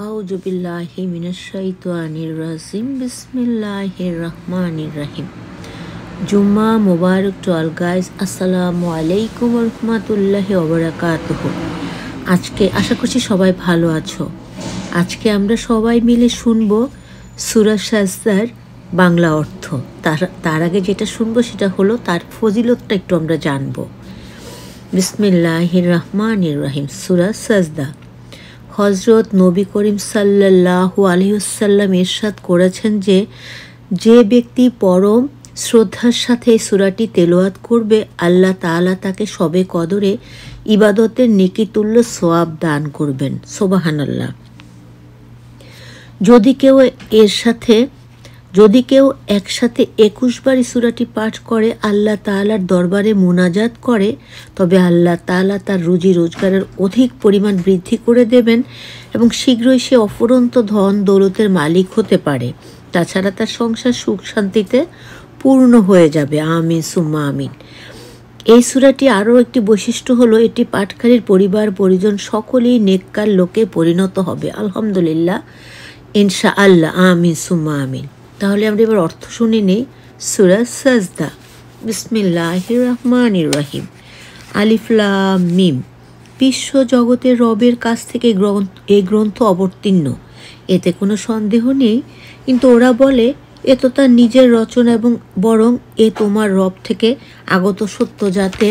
আউযু বিল্লাহি মিনাশ শাইতানির রাজিম। বিসমিল্লাহির রহমানির রহিম। জুম্মা মুবারক টু অল গাইস। আসসালামু আলাইকুম ওয়া রাহমাতুল্লাহি ওয়া বারাকাতুহু। আজকে আশা করছি সবাই ভালো আছো। আজকে আমরা সবাই মিলে শুনবো সূরা সাজদার বাংলা অর্থ। তার আগে যেটা শুনবো সেটা হলো তার ফজিলতটা একটু আমরা জানবো। বিসমিল্লাহির রহমানির রহিম। সূরা সাজদা। হজরত নবী করিম সাল্লাল্লাহু আলাইহি ওয়াসাল্লাম ইরশাদ করেছেন যে যে ব্যক্তি পরম শ্রদ্ধার সাথে সূরাটি তেলাওয়াত করবে, আল্লাহ তাআলা তাকে শবে কদরে ইবাদতের নেকিতুল্য সওয়াব দান করবেন। সুবহানাল্লাহ। যদি কেউ একসাথে 21 বার সূরাটি পাঠ করে, আল্লাহ তাআলার দরবারে মুনাজাত করে, তবে আল্লাহ তাআলা তার রুজি রোজগারের অধিক পরিমাণ বৃদ্ধি করে দেবেন এবং শীঘ্রই সে অফুরন্ত ধন দৌলতের মালিক হতে পারে। তাছাড়া তার সংসার সুখ শান্তিতে পূর্ণ হয়ে যাবে। আমিন সুম্মা আমিন। এই সূরাটি আরও একটি বৈশিষ্ট্য হলো এটি পাঠকারীর পরিবার পরিজন সকলেই নেককার লোকে পরিণত হবে। আলহামদুলিল্লাহ, ইনশাআল্লাহ। আমিন সুম্মা আমিন। তাহলে আমরা এবার অর্থ শুনে নেই। সূরা সাজদা। বিসমিল্লাহির রহমানির রহিম। আলিফ লাম মিম। বিশ্ব জগতের রবের কাছ থেকে এই গ্রন্থ অবতীর্ণ, এতে কোনো সন্দেহ নেই। কিন্তু ওরা বলে এ তো তার নিজের রচনা, এবং বরং এ তোমার রব থেকে আগত সত্য, যাতে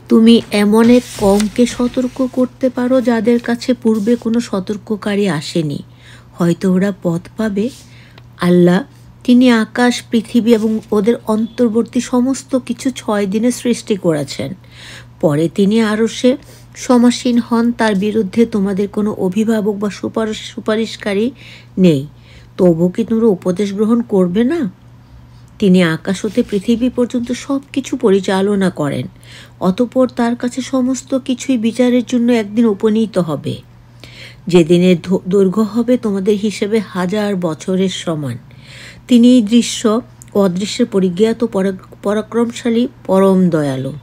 তুমি এমন এক কওমকে সতর্ক করতে পারো যাদের কাছে পূর্বে কোনো সতর্ককারী আসেনি। হয়তো ওরা পথ পাবে। আল্লাহ তিনি আকাশ, পৃথিবী এবং ওদের অন্তর্বর্তী সমস্ত কিছু 6 দিনে সৃষ্টি করেছেন। পরে তিনি আরশে সমাসীন হন। তার বিরুদ্ধে তোমাদের কোনো অভিভাবক বা সুপারিশকারী নেই। তবু কি তোমরা উপদেশ গ্রহণ করবে না? তিনি আকাশ হতে পৃথিবী পর্যন্ত সব কিছু পরিচালনা করেন। অতঃপর তার কাছে সমস্ত কিছুই বিচারের জন্য একদিন উপনীত হবে। যেদিনের দৈর্ঘ্য হবে তোমাদের হিসেবে 1000 বছরের সমান। তিনি দৃশ্য ও অদৃশ্যের পরিজ্ঞাত, পরাক্রমশালী, পরম দয়ালু।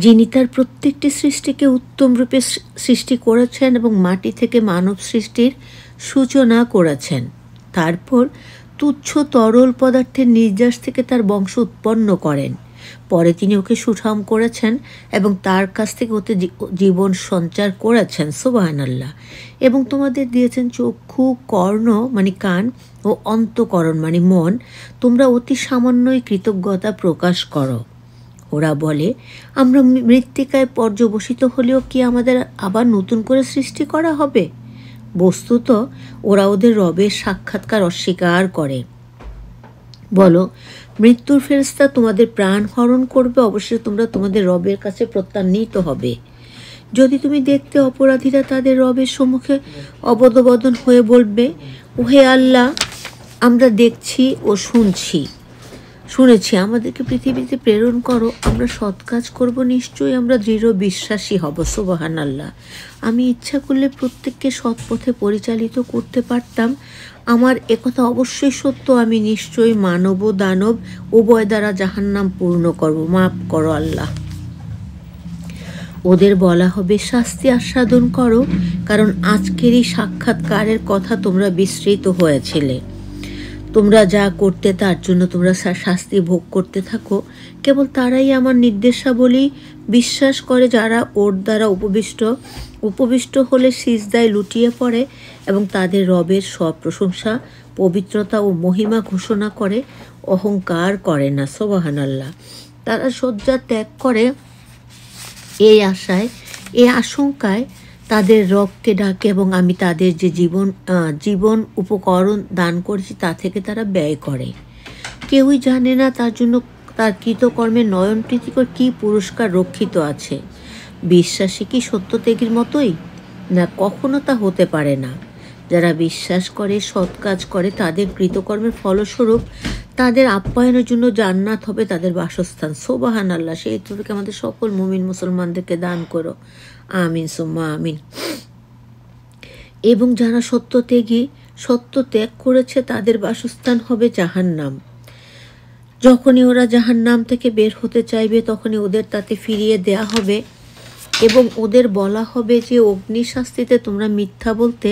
যিনি তার প্রত্যেকটি সৃষ্টিকে উত্তম রূপে সৃষ্টি করেছেন এবং মাটি থেকে মানব সৃষ্টির সূচনা করেছেন। তারপর তুচ্ছ তরল পদার্থের নির্যাস থেকে তার বংশ উৎপন্ন করেন। পরে তিনি ওকে সুঠাম করেছেন এবং তার কাছ থেকে ওতে জীবন সঞ্চার করেছেন। সুবহানাল্লাহ। এবং তোমাদের দিয়েছেন চক্ষু, কর্ণ মানে কান, ও অন্তঃকরণ মানে মন। তোমরা অতি সামান্যই কৃতজ্ঞতা প্রকাশ করো। ওরা বলে আমরা মৃত্তিকায় পর্যবসিত হলেও কি আমাদের আবার নতুন করে সৃষ্টি করা হবে? বস্তুত ওরা ওদের রবের সাক্ষাৎকার অস্বীকার করে। বলো, মৃত্যুর ফেরেশতা তোমাদের প্রাণ হরণ করবে, অবশ্যই তোমরা তোমাদের রবের কাছে প্রত্যানীত হবে। যদি তুমি দেখতে অপরাধীরা তাদের রবের সম্মুখে অবদবদন হয়ে বলবে, ওহে আল্লাহ, আমরা দেখছি ও শুনেছি, আমাদেরকে পৃথিবীতে প্রেরণ করো, আমরা সৎ কাজ করব, নিশ্চয়ই আমরা দৃঢ় বিশ্বাসী হব। সুবহানাল্লাহ। আমি ইচ্ছা করলে প্রত্যেককে সৎ পথে পরিচালিত করতে পারতাম। আমার একথা অবশ্যই সত্য, আমি নিশ্চয়ই মানব ও দানব উভয় দ্বারা জাহান্নাম পূর্ণ করব। মাফ করো আল্লাহ। ওদের বলা হবে শাস্তি আস্বাদন করো, কারণ আজকের এই সাক্ষাৎকারের কথা তোমরা বিস্মৃত হয়েছিলে। তোমরা যা করতে তার জন্য তোমরা শাস্তি ভোগ করতে থাকো। কেবল তারাই আমার নির্দেশাবলী বিশ্বাস করে যারা ওর দ্বারা উপবিষ্ট হলে সিজদায় লুটিয়ে পড়ে এবং তাদের রবের সব প্রশংসা, পবিত্রতা ও মহিমা ঘোষণা করে, অহংকার করে না। সুবহানাল্লাহ। তারা শয্যা ত্যাগ করে এই আশঙ্কায় তাদের রবকে ডাকে এবং আমি তাদের যে জীবন উপকরণ দান করেছি তা থেকে তারা ব্যয় করে। কেউই জানে না তার জন্য তার কৃতকর্মের নয়নপ্রীতিকর কী পুরস্কার রক্ষিত আছে। বিশ্বাসী কি সত্যত্যাগীর মতোই? না, কখনো তা হতে পারে না। যারা বিশ্বাস করে, সৎ কাজ করে, তাদের কৃতকর্মের ফলস্বরূপ তাদের আপ্যায়নের জন্য জান্নাত হবে তাদের বাসস্থান। সুবহানাল্লাহ। সেই তৌফিক আমাদের সকল মুমিন মুসলমানদেরকে দান করো। আমিন সুম্মা আমিন। এবং যারা সত্য ত্যাগ করেছে তাদের বাসস্থান হবে জাহান্নাম। যখনই ওরা জাহান্নাম থেকে বের হতে চাইবে তখনই ওদের তাতে ফিরিয়ে দেয়া হবে এবং ওদের বলা হবে যে অগ্নি শাস্তিতে তোমরা মিথ্যা বলতে,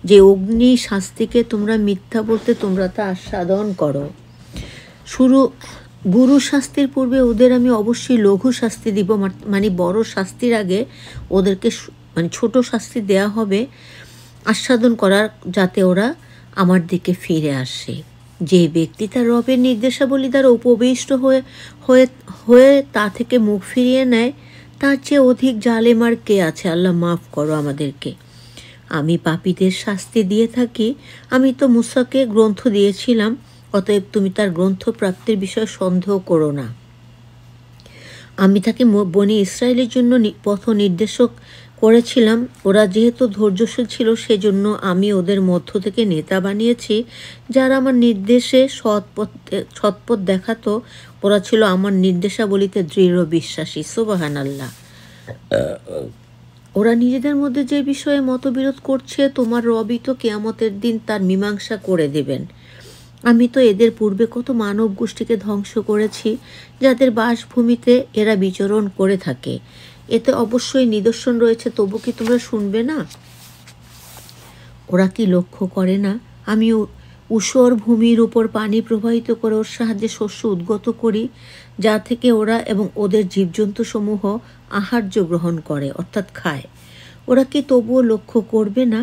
যে অগ্নি শাস্তিকে তোমরা মিথ্যা বলতে তোমরা তা আস্বাদন করো। গুরু শাস্তির পূর্বে ওদের আমি অবশ্যই লঘু শাস্তি দিব, মানে বড় শাস্তির আগে ওদেরকে মানে ছোট শাস্তি দেয়া হবে আস্বাদন করার, যাতে ওরা আমার দিকে ফিরে আসে। যে ব্যক্তি তার রবের নির্দেশাবলী দ্বারা উপবিষ্ট হয়ে তা থেকে মুখ ফিরিয়ে নেয়, তার চেয়ে অধিক জালেম আর কে আছে? আল্লাহ মাফ করো আমাদেরকে। আমি পাপীদের শাস্তি দিয়ে থাকি। আমি তো মুসাকে গ্রন্থ দিয়েছিলাম, অতএব তুমি তার গ্রন্থ প্রাপ্তির বিষয়ে সন্দেহ করো না। আমি তাকে বনি ইসরায়েলের জন্য পথ নির্দেশক করেছিলাম। ওরা যেহেতু ধৈর্যশীল ছিল, সেজন্য আমি ওদের মধ্য থেকে নেতা বানিয়েছি যারা আমার নির্দেশে সৎপথ দেখাতো। ওরা ছিল আমার নির্দেশাবলিতে দৃঢ় বিশ্বাসী। সুবহানাল্লাহ। ওরা নিজেদের মধ্যে যে বিষয়ে মতবিরোধ করছে, তোমার রবই তো কিয়ামতের দিন তার মীমাংসা করে দেবেন। আমি তো এদের পূর্বে কত মানব গোষ্ঠীকে ধ্বংস করেছি, যাদের বাসভূমিতে এরা বিচরণ করে থাকে। এতে অবশ্যই নিদর্শন রয়েছে, তবু কি তোমরা শুনবে না? ওরা কি লক্ষ্য করে না আমি ঊষর ভূমির উপর পানি প্রবাহিত করে ওর সাহায্যে শস্য উদ্গত করি, যা থেকে ওরা এবং ওদের জীবজন্তুসমূহ আহার্য গ্রহণ করে, অর্থাৎ খায়। ওরা কি তবুও লক্ষ্য করবে না?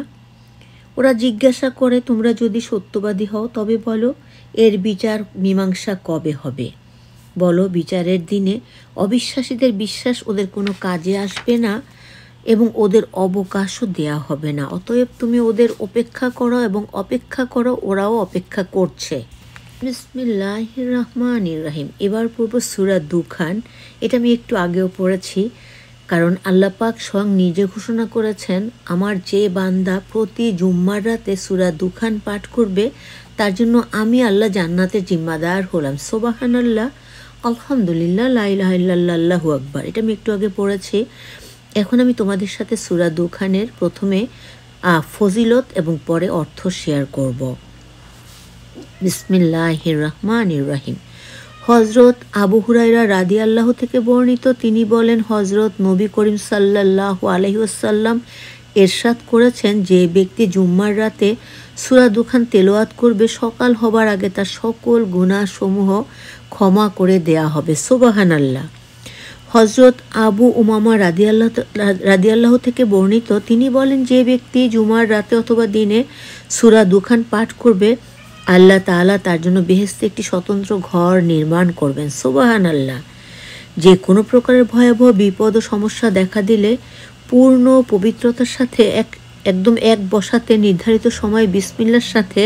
ওরা জিজ্ঞাসা করে, তোমরা যদি সত্যবাদী হও তবে বলো, এর বিচার মীমাংসা কবে হবে? বলো, বিচারের দিনে অবিশ্বাসীদের বিশ্বাস ওদের কোনো কাজে আসবে না এবং ওদের অবকাশও দেয়া হবে না। অতএব তুমি ওদের অপেক্ষা করো এবং অপেক্ষা করো, ওরাও অপেক্ষা করছে। বিসমিল্লাহির রহমানির রহিম। এবার পূর্ব সূরা দুখান। এটা আমি একটু আগেও পড়েছি, কারণ আল্লাহ পাক স্বয়ং নিজে ঘোষণা করেছেন, আমার যে বান্দা প্রতি জুম্মার রাতে সূরা দুখান পাঠ করবে, তার জন্য আমি আল্লাহ জান্নাতের জিম্মাদার হলাম। সুবহানাল্লাহ, আলহামদুলিল্লাহ, লা ইলাহা ইল্লাল্লাহ, আল্লাহু আকবার। এটা আমি একটু আগে পড়েছি। এখন আমি তোমাদের সাথে সূরা দুখানের প্রথমে ফজিলত এবং পরে অর্থ শেয়ার করব। বিসমিল্লাহির রহমানির রহিম। হজরত আবু হুরায়রা রাদিয়াল্লাহু থেকে বর্ণিত, তিনি বলেন, হজরত নবী করিম সাল্লাল্লাহু আলাইহি ওয়াসাল্লাম ইরশাদ করেছেন, যে ব্যক্তি জুম্মার রাতে সূরা দুখান তেলাওয়াত করবে, সকাল হবার আগে তার সকল গুনাহসমূহ ক্ষমা করে দেয়া হবে। সুবহানাল্লাহ। হজরত আবু উমামা রাদিয়াল্লাহু থেকে বর্ণিত, তিনি বলেন, যে ব্যক্তি জুমার রাতে অথবা দিনে সূরা দুখান পাঠ করবে, আল্লাহ তাআলা তার জন্য বেহেশতে একটি স্বতন্ত্র ঘর নির্মাণ করবেন। সুবহানাল্লাহ। যে কোনো প্রকারের ভয়াবহ বিপদ ও সমস্যা দেখা দিলে পূর্ণ পবিত্রতার সাথে একদম এক বসাতে নির্ধারিত সময় বিসমিল্লাহর সাথে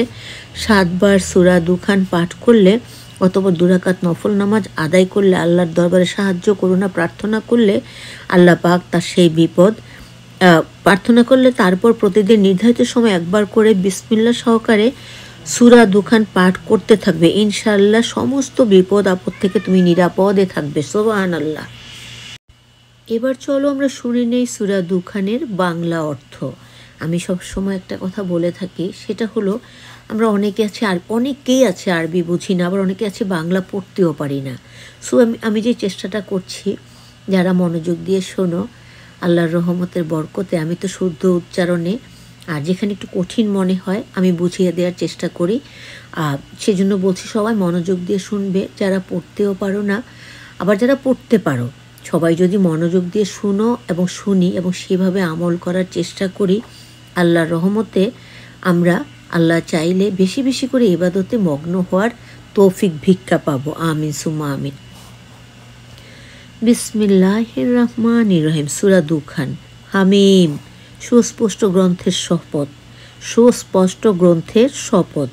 7 বার সূরা দুখান পাঠ করলে অথবা 2 রাকাত নফল নামাজ আদায় করলে, আল্লাহর দরবারে সাহায্য করুণা প্রার্থনা করলে, আল্লাহ পাক তার সেই বিপদ প্রার্থনা করলে তারপর প্রতিদিন নির্ধারিত সময় একবার করে বিসমিল্লাহ সহকারে সূরা দুখান পাঠ করতে থাকবে, ইনশাআল্লাহ সমস্ত বিপদ আপদ থেকে তুমি নিরাপদে থাকবে। সুবহানাল্লাহ। এবার চলো আমরা শুনে নেই সূরা দুখানের বাংলা অর্থ। আমি সব সময় একটা কথা বলে থাকি, সেটা হলো, আমরা অনেকেই আছে আরবি বুঝি না, আবার অনেকে আছে বাংলা পড়তেও পারি না। সো আমি যে চেষ্টাটা করছি, যারা মনোযোগ দিয়ে শোনো, আল্লাহর রহমতের বরকতে আমি তো শুদ্ধ উচ্চারণে, আর যেখানে একটু কঠিন মনে হয় আমি বুঝিয়ে দেওয়ার চেষ্টা করি। সেজন্য বলছি, সবাই মনোযোগ দিয়ে শুনবে, যারা পড়তেও পারো না, আবার যারা পড়তে পারো, সবাই যদি মনোযোগ দিয়ে শুনো এবং শুনি এবং সেভাবে আমল করার চেষ্টা করি, আল্লাহর রহমতে আমরা আল্লাহ চাইলে বেশি বেশি করে ইবাদতে মগ্ন হওয়ার তৌফিক ভিক্ষা পাবো। আমিন সুম্মা আমিন। বিসমিল্লাহির রহমানির রহিম। সূরা দুখান। হামিম। সুস্পষ্ট গ্রন্থের শপথ।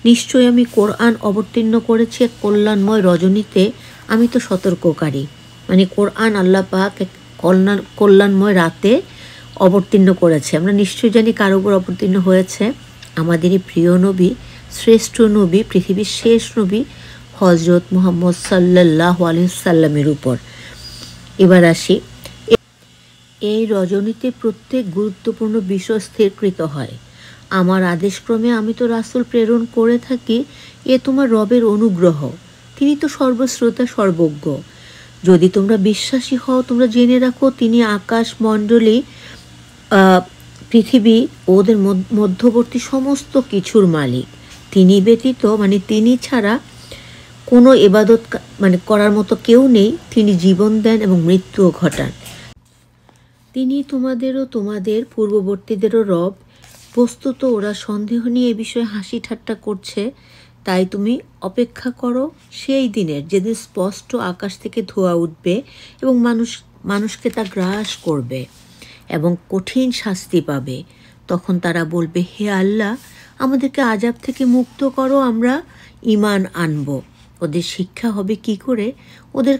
নিশ্চয়ই আমি কোরআন অবতীর্ণ করেছি এক কল্যাণময় রজনীতে, আমি তো সতর্ককারী। মানে কোরআন আল্লাহ পাক এক কল্যাণময় রাতে অবতীর্ণ করেছে। আমরা নিশ্চয়ই জানি কার উপর অবতীর্ণ হয়েছে, আমাদেরই প্রিয় নবী, শ্রেষ্ঠ নবী, পৃথিবীর শেষ নবী হজরত মুহাম্মদ সাল্লাল্লাহু আলাইহি ওয়াসাল্লামের উপর। এবার আসি, এই রজনীতে প্রত্যেক গুরুত্বপূর্ণ বিষয় স্থিরকৃত হয়। আমার আদেশক্রমে আমি তো রাসূল প্রেরণ করে থাকি, এ তোমার রবের অনুগ্রহ। তিনি তো সর্বশ্রোতা সর্বজ্ঞ। যদি তোমরা বিশ্বাসী হও তোমরা জেনে রাখো তিনি আকাশ মণ্ডলী, পৃথিবী, ওদের মধ্যবর্তী সমস্ত কিছুর মালিক। তিনি ব্যতীত মানে তিনি ছাড়া কোনো ইবাদত মানে করার মতো কেউ নেই। তিনি জীবন দেন এবং মৃত্যুও ঘটান। তিনি তোমাদেরও তোমাদের পূর্ববর্তীদেরও রব। বস্তুত ওরা সন্দেহ নিয়ে এ বিষয়ে হাসি ঠাট্টা করছে। তাই তুমি অপেক্ষা করো সেই দিনের যেদিন স্পষ্ট আকাশ থেকে ধোঁয়া উঠবে এবং মানুষকে তা গ্রাস করবে এবং কঠিন শাস্তি পাবে। তখন তারা বলবে, হে আল্লাহ, আমাদেরকে আযাব থেকে মুক্ত করো, আমরা ঈমান আনব। ওদের শিক্ষা হবে কি করে? ওদের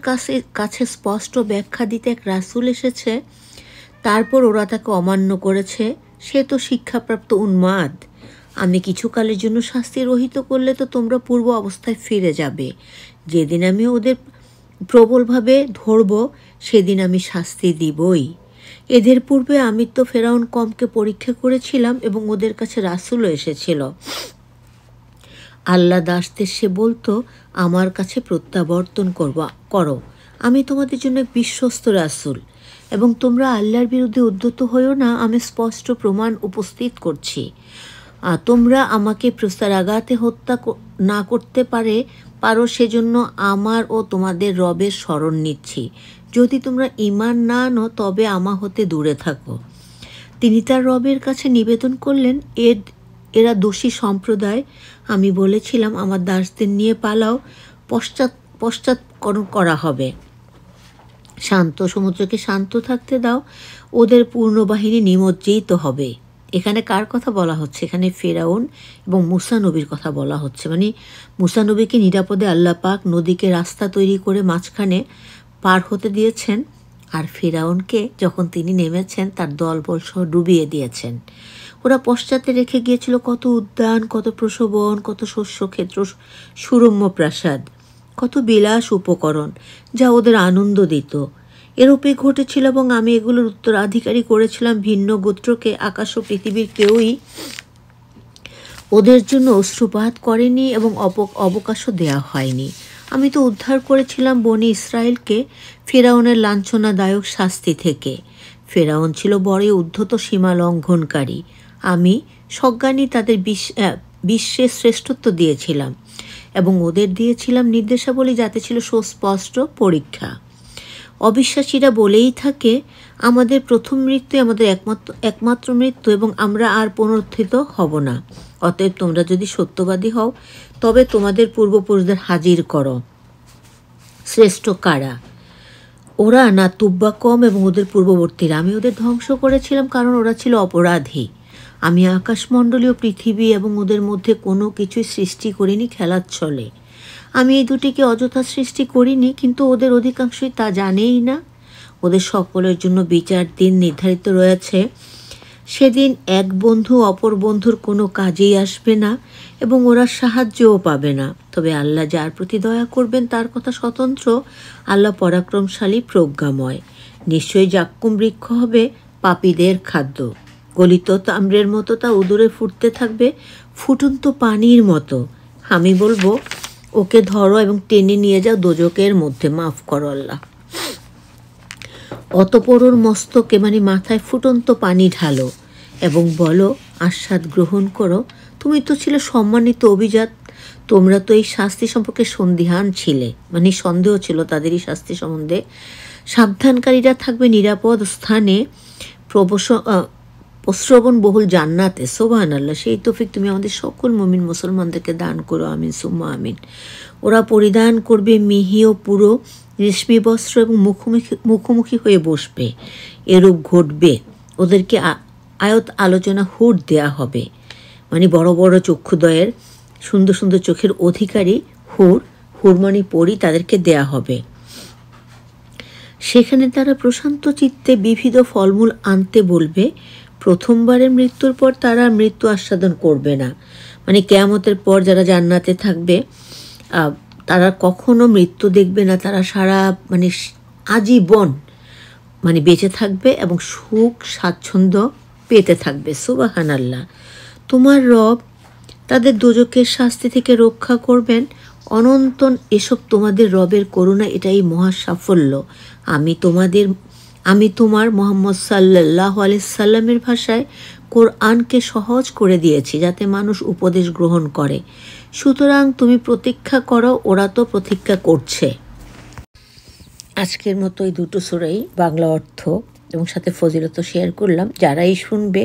কাছে স্পষ্ট ব্যাখ্যা দিতে এক রাসূল এসেছে, তারপর ওরা তাকে অমান্য করেছে। সে তো শিক্ষাপ্রাপ্ত উন্মাদ। আমি কিছুকালের জন্য শাস্তি রহিত করলে তো তোমরা পূর্ব অবস্থায় ফিরে যাবে। যেদিন আমি ওদের প্রবলভাবে ধরব সেদিন আমি শাস্তি দিবই। এদের পূর্বে আমি তো ফেরাউন কমকে পরীক্ষা করেছিলাম এবং ওদের কাছে রাসূলও এসেছিল। আল্লাহ দাসদের সে বলতো, আমার কাছে প্রত্যাবর্তন করো, আমি তোমাদের জন্য এক বিশ্বস্ত রাসূল এবং তোমরা আল্লাহর বিরুদ্ধে উদ্যত হয়েও না, আমি স্পষ্ট প্রমাণ উপস্থিত করছি। তোমরা আমাকে প্রস্তারাঘাতে হত্যা না করতে পারো সেজন্য আমার ও তোমাদের রবের শরণ নিচ্ছি। যদি তোমরা ঈমান না আনো তবে আমা হতে দূরে থাকো। তিনি তার রবের কাছে নিবেদন করলেন, এরা দোষী সম্প্রদায়। আমি বলেছিলাম আমার দাসদের নিয়ে পালাও, পশ্চাৎকরণ করা হবে। সমুদ্রকে শান্ত থাকতে দাও, ওদের পূর্ণ বাহিনী নিমজ্জিত হবে। এখানে কার কথা বলা হচ্ছে? এখানে ফেরাউন এবং মূসা নবীর কথা বলা হচ্ছে। মানে মূসা নবীকে নিরাপদে আল্লাহ পাক নদীকে রাস্তা তৈরি করে মাঝখানে পার হতে দিয়েছেন, আর ফেরাউনকে যখন তিনি নেমেছেন তার দলবল সহ ডুবিয়ে দিয়েছেন। ওরা পশ্চাতে রেখে গিয়েছিল কত উদ্যান, কত প্রসবন, কত শস্যক্ষেত্র, সুরম্য প্রাসাদ, কত বিলাস উপকরণ যা ওদের আনন্দ দিত। এরূপই ঘটেছিল এবং আমি এগুলোর উত্তরাধিকারী করেছিলাম ভিন্ন গোত্রকে। আকাশ ও পৃথিবীর কেউই ওদের জন্য অশ্রুপাত করেনি এবং অবকাশও দেয়া হয়নি। আমি তো উদ্ধার করেছিলাম বনি ইসরায়েলকে ফেরাউনের লাঞ্ছনাদায়ক শাস্তি থেকে। ফেরাউন ছিল বড়ই উদ্ধত সীমা লঙ্ঘনকারী। আমি সজ্ঞানী তাদের বিশ্বে শ্রেষ্ঠত্ব দিয়েছিলাম এবং ওদের দিয়েছিলাম নির্দেশাবলী, যাতে ছিল সুস্পষ্ট পরীক্ষা। অবিশ্বাসীরা বলেই থাকে, আমাদের প্রথম মৃত্যু আমাদের একমাত্র মৃত্যু এবং আমরা আর পুনরুত্থিত হব না। অতএব তোমরা যদি সত্যবাদী হও তবে তোমাদের পূর্বপুরুষদের হাজির করো। শ্রেষ্ঠ কারা? ওরা না তুব্বা কম এবং ওদের পূর্ববর্তীরা। আমি ওদের ধ্বংস করেছিলাম কারণ ওরা ছিল অপরাধী। আমি আকাশমণ্ডলীয় পৃথিবী এবং ওদের মধ্যে কোনো কিছুই সৃষ্টি করিনি খেলার ছলে। আমি এই দুটিকে অযথা সৃষ্টি করিনি, কিন্তু ওদের অধিকাংশই তা জানেই না। ওদের সকলের জন্য বিচার দিন নির্ধারিত রয়েছে। সেদিন এক বন্ধু অপর বন্ধুর কোনো কাজেই আসবে না এবং ওরা সাহায্যও পাবে না। তবে আল্লাহ যার প্রতি দয়া করবেন তার কথা স্বতন্ত্র। আল্লাহ পরাক্রমশালী, প্রজ্ঞাময়। নিশ্চয়ই জাক্কুম বৃক্ষ হবে পাপীদের খাদ্য। গলিত তাম্রের মতো তা উদরে ফুটতে থাকবে, ফুটন্ত পানির মতো। আমি বলবো, ওকে ধরো এবং টেনে নিয়ে যাও দোজকের মধ্যে। মাফ করো আল্লাহ। অতঃপর ওর মস্তকে মানে মাথায় ফুটন্ত পানি ঢালো এবং বলো, আস্বাদ গ্রহণ করো। তুমি তো ছিলে সম্মানিত অভিজাত। তোমরা তো এই শাস্তি সম্পর্কে সন্দিহান ছিলে, মানে সন্দেহ ছিল তাদেরই শাস্তি সম্বন্ধে। সাবধানকারীরা থাকবে নিরাপদ স্থানে, প্রশ্রবণ বহুল জান্নাতে। সুবহানাল্লাহ। সেই তৌফিক তুমি আমাদের সকল মুমিন মুসলমানদেরকে দান করো, আমিন সুম্মা আমিন। ওরা পরিধান করবে মিহি ও পুরো রেশমি বস্ত্র এবং মুখোমুখি হয়ে বসবে। এরূপ ঘটবে। ওদেরকে আয়ত আলোচনা হুর দেয়া হবে, মানে বড় বড় চক্ষুদয়ের সুন্দর সুন্দর চোখের অধিকারী হুরমানি পরি তাদেরকে দেয়া হবে। সেখানে তারা প্রশান্ত চিত্তে বিবিধ ফলমূল আনতে বলবে। প্রথমবারের মৃত্যুর পর তারা মৃত্যু আস্বাদন করবে না। মানে কিয়ামতের পর যারা জান্নাতে থাকবে তারা কখনো মৃত্যু দেখবে না। তারা সারা মানে আজীবন মানে বেঁচে থাকবে এবং সুখ স্বাচ্ছন্দ্য পেতে থাকবে। সুবহানাল্লাহ। তোমার রব তাদের দোজকের শাস্তি থেকে রক্ষা করবেন। অনন্তন এসব তোমাদের রবের করুণা, এটাই মহা সাফল্য। আমি তোমার মোহাম্মদ সাল্লাল্লাহু আলাইহি সাল্লামের ভাষায় কোরআনকে সহজ করে দিয়েছি যাতে মানুষ উপদেশ গ্রহণ করে। সুতরাং তুমি প্রতীক্ষা করো, ওরা তো প্রতীক্ষা করছে। আজকের মতো এই দুটো সূরাই বাংলা অর্থ এবং সাথে ফজিলত শেয়ার করলাম। যারাই শুনবে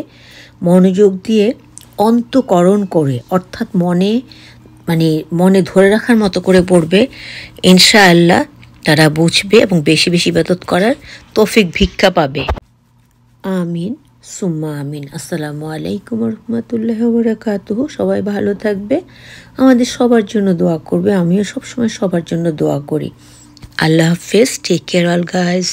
মনোযোগ দিয়ে অন্তঃকরণ করে, অর্থাৎ মনে ধরে রাখার মতো করে পড়বে, ইনশাআল্লাহ তারা বুঝবে এবং বেশি বেশি ইবাদত করার তৌফিক ভিক্ষা পাবে। আমিন সুম্মা আমিন। আসসালামু আলাইকুম রহমতুল্লাহ বারাকাতুহু। সবাই ভালো থাকবে, আমাদের সবার জন্য দোয়া করবে। আমিও সবসময় সবার জন্য দোয়া করি। আল্লাহ হাফেজ। Take care all guys.